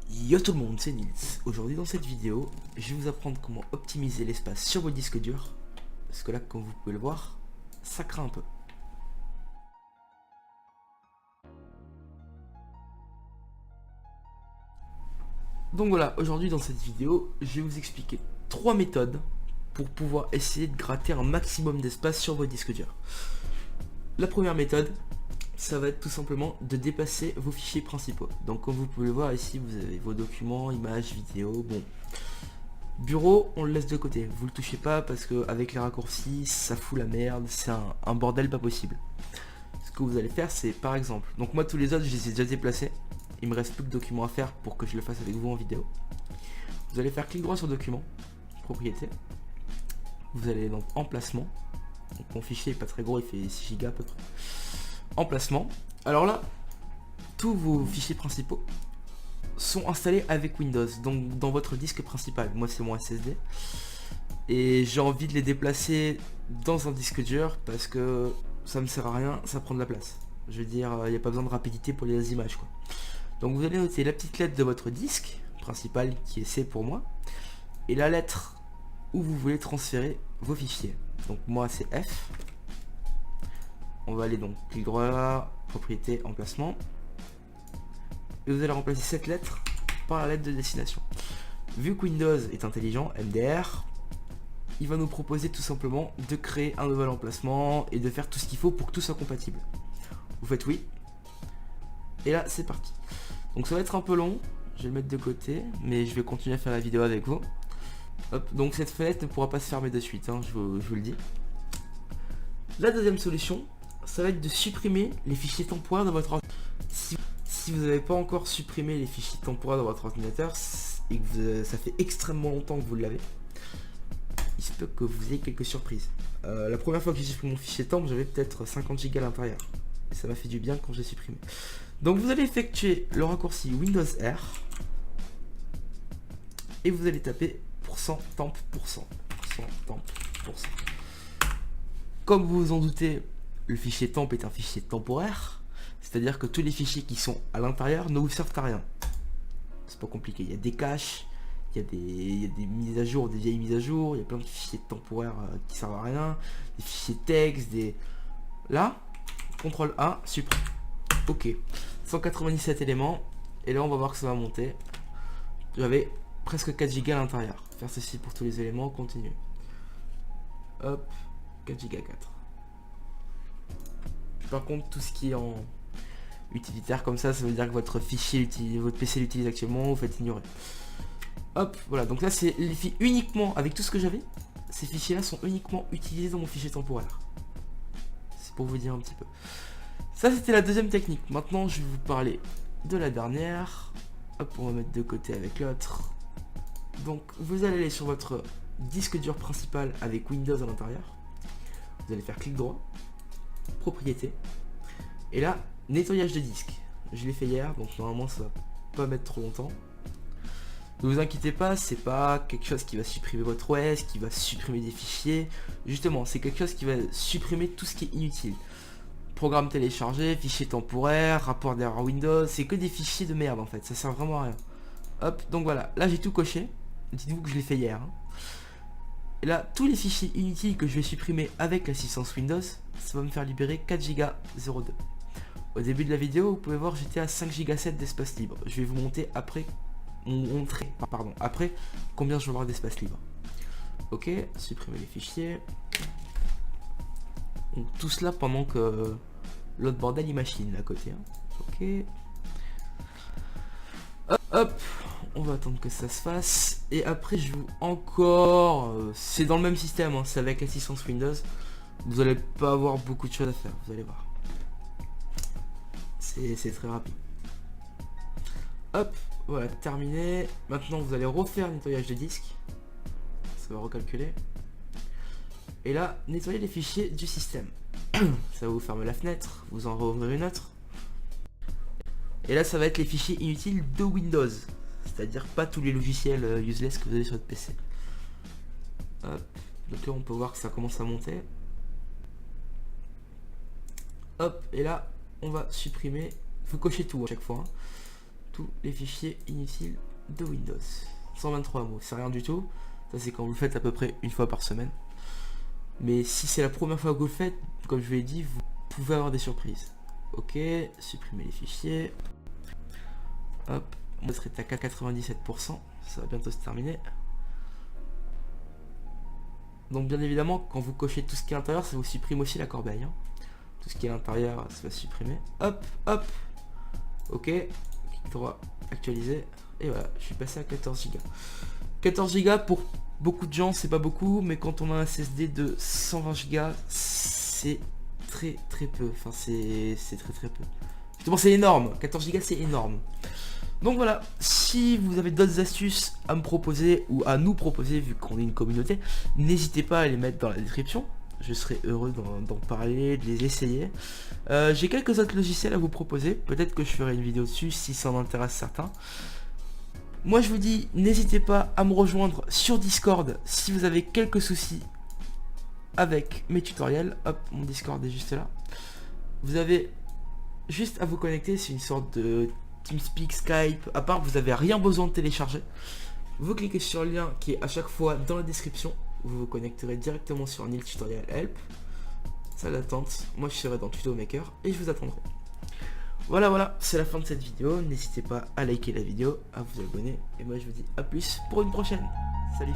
Yo tout le monde, c'est Nils. Aujourd'hui dans cette vidéo, je vais vous apprendre comment optimiser l'espace sur vos disques durs. Parce que là, comme vous pouvez le voir, ça craint un peu. Donc voilà, aujourd'hui dans cette vidéo, je vais vous expliquer 3 méthodes pour pouvoir essayer de gratter un maximum d'espace sur vos disques durs. La première méthode, ça va être tout simplement de dépasser vos fichiers principaux. Donc comme vous pouvez le voir ici, vous avez vos documents, images, vidéos, bon. Bureau, on le laisse de côté, vous le touchez pas parce que avec les raccourcis, ça fout la merde, c'est un bordel pas possible. Ce que vous allez faire, c'est par exemple, donc moi tous les autres, je les ai déjà déplacés. Il me reste plus que documents à faire pour que je le fasse avec vous en vidéo. Vous allez faire clic droit sur document, propriété. Vous allez dans emplacement. Donc mon fichier est pas très gros, il fait 6 Go à peu près. Emplacement. Alors là, tous vos fichiers principaux sont installés avec Windows, donc dans votre disque principal. Moi c'est mon SSD. Et j'ai envie de les déplacer dans un disque dur parce que ça me sert à rien, ça prend de la place. Je veux dire, il n'y a pas besoin de rapidité pour les images quoi. Donc vous allez noter la petite lettre de votre disque principal qui est C pour moi. Et la lettre où vous voulez transférer vos fichiers. Donc moi c'est F. On va aller donc clic droit, propriété, emplacement. Et vous allez remplacer cette lettre par la lettre de destination. Vu que Windows est intelligent, MDR, il va nous proposer tout simplement de créer un nouvel emplacement et de faire tout ce qu'il faut pour que tout soit compatible. Vous faites oui. Et là c'est parti. Donc ça va être un peu long, je vais le mettre de côté, mais je vais continuer à faire la vidéo avec vous. Hop, donc cette fenêtre ne pourra pas se fermer de suite, hein, je vous le dis. La deuxième solution, ça va être de supprimer les fichiers temporaires de votre ordinateur. Si vous n'avez pas encore supprimé les fichiers temporaires dans votre ordinateur et que ça fait extrêmement longtemps que vous l'avez, il se peut que vous ayez quelques surprises. La première fois que j'ai supprimé mon fichier temp, j'avais peut-être 50 Go à l'intérieur. Et ça m'a fait du bien quand j'ai supprimé. Donc vous allez effectuer le raccourci Windows R et vous allez taper %temp%. Comme vous vous en doutez, le fichier temp est un fichier temporaire, c'est-à-dire que tous les fichiers qui sont à l'intérieur ne vous servent à rien. C'est pas compliqué, il y a des caches, il y a des mises à jour, des vieilles mises à jour, il y a plein de fichiers temporaires qui servent à rien, des fichiers texte, des... Là, CTRL A, supprime. Ok, 197 éléments, et là on va voir que ça va monter. J'avais presque 4 Go à l'intérieur. Faire ceci pour tous les éléments, continue. Hop, 4 Go 4. Par contre, tout ce qui est en utilitaire comme ça veut dire que votre fichier, votre PC l'utilise actuellement, vous faites ignorer. Hop, voilà, donc là c'est les fichiers uniquement, avec tout ce que j'avais, ces fichiers là sont uniquement utilisés dans mon fichier temporaire. C'est pour vous dire un petit peu. Ça c'était la deuxième technique. Maintenant je vais vous parler de la dernière. Hop, on va mettre de côté avec l'autre. Donc vous allez aller sur votre disque dur principal avec Windows à l'intérieur. Vous allez faire clic droit, propriété. Et là, nettoyage de disque. Je l'ai fait hier, donc normalement ça va pas mettre trop longtemps. Ne vous inquiétez pas, c'est pas quelque chose qui va supprimer votre OS, qui va supprimer des fichiers. Justement, c'est quelque chose qui va supprimer tout ce qui est inutile. Programme téléchargé, fichier temporaire, rapport d'erreur Windows, c'est que des fichiers de merde en fait, ça sert vraiment à rien. Hop, donc voilà, là j'ai tout coché. Dites-vous que je l'ai fait hier. Hein. Et là, tous les fichiers inutiles que je vais supprimer avec l'assistance Windows, ça va me faire libérer 4 Go 02. Au début de la vidéo, vous pouvez voir, j'étais à 5 Go 7 d'espace libre. Je vais vous montrer après combien je vais avoir d'espace libre. Ok, supprimer les fichiers. Donc, tout cela pendant que l'autre bordel il machine à côté. Hein. Ok. Hop, on va attendre que ça se fasse. Et après, je vous encore... c'est dans le même système, hein, c'est avec l'assistance Windows. Vous n'allez pas avoir beaucoup de choses à faire, vous allez voir. C'est très rapide. Hop, voilà, terminé. Maintenant, vous allez refaire le nettoyage de disque. Ça va recalculer. Et là, nettoyer les fichiers du système. Ça va vous fermer la fenêtre, vous en rouvrir une autre. Et là, ça va être les fichiers inutiles de Windows. C'est-à-dire pas tous les logiciels useless que vous avez sur votre PC. Hop. Donc là, on peut voir que ça commence à monter. Hop, et là, on va supprimer. Vous cochez tout à chaque fois. Hein. tous les fichiers inutiles de Windows. 123 mots, c'est rien du tout. Ça c'est quand vous le faites à peu près une fois par semaine. Mais si c'est la première fois que vous le faites, comme je vous l'ai dit, vous pouvez avoir des surprises. Ok, supprimer les fichiers. Hop, on serait à 97%, ça va bientôt se terminer. Donc bien évidemment, quand vous cochez tout ce qui est à l'intérieur, ça vous supprime aussi la corbeille. Hein. Tout ce qui est à l'intérieur, ça va supprimer. Hop, hop. Ok, clic droit, actualiser. Et voilà, je suis passé à 14 Go. 14 Go pour beaucoup de gens, c'est pas beaucoup, mais quand on a un SSD de 120 Go, c'est très peu. Enfin, c'est très peu. Justement, c'est énorme. 14 Go, c'est énorme. Donc voilà, si vous avez d'autres astuces à me proposer ou à nous proposer, vu qu'on est une communauté, n'hésitez pas à les mettre dans la description. Je serai heureux d'en parler, de les essayer. J'ai quelques autres logiciels à vous proposer. Peut-être que je ferai une vidéo dessus si ça en intéresse certains. Moi je vous dis, n'hésitez pas à me rejoindre sur Discord si vous avez quelques soucis avec mes tutoriels. Hop, mon Discord est juste là. Vous avez juste à vous connecter, c'est une sorte de TeamSpeak, Skype, à part vous n'avez rien besoin de télécharger. Vous cliquez sur le lien qui est à chaque fois dans la description. Vous vous connecterez directement sur un tutoriel help. Salle d'attente, moi je serai dans Tuto Maker et je vous attendrai. Voilà, c'est la fin de cette vidéo. N'hésitez pas à liker la vidéo, à vous abonner. Et moi je vous dis à plus pour une prochaine. Salut.